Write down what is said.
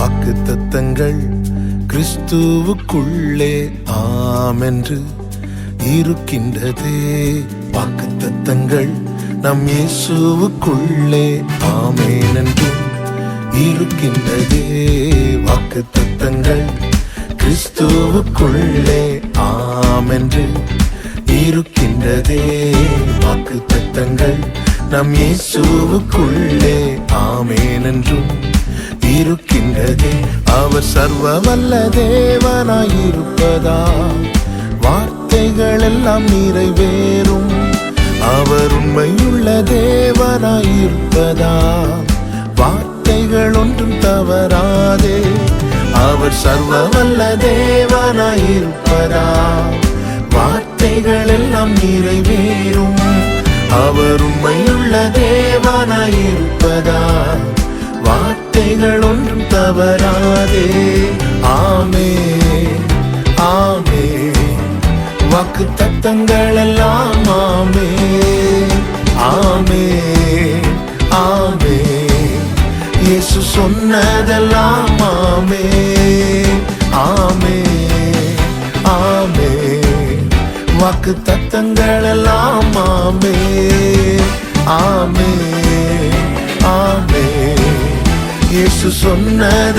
வாக்குத்தத்தங்கள் கிறிஸ்துவுக்குள்ளே ஆமென்று இருக்கின்றதே. வாக்குத்தத்தங்கள் நம் இயேசுவுக்குள்ளே ஆமென் என்றும் இருக்கின்றதே. வாக்குத்தத்தங்கள் கிறிஸ்துவுக்குள்ளே ஆமென்று இருக்கின்றதே. வாக்குத்தத்தங்கள் நம் இயேசுவுக்குள்ளே ஆமென் என்றும் இருக்கின்றதே. அவர் சர்வ வல்ல தேவனாயிருப்பதா வார்த்தைகள் எல்லாம் நிறைவேறும். அவர் உண்மையுள்ள தேவனாயிருப்பதா வார்த்தைகள் ஒன்றும் தவறாதே. அவர் சர்வ வல்ல தேவனாயிருப்பதா வார்த்தைகள் எல்லாம் நிறைவேறும். அவர் உண்மையுள்ள தேவனாயிருப்பதா வார்த்தைகள் ஒன்றும் தவறாதே. ஆமென் ஆமென் வாக்குத்தத்தங்கள் எல்லாம் ஆமென் ஆமென் ஆமென் இயேசு சொன்னதெல்லாம் ஆமென் ஆமென் ஆமென் வாக்குத்தத்தங்கள் எல்லாம் ஆமென் ஆமென் ஆமென் இயேசு சொன்னது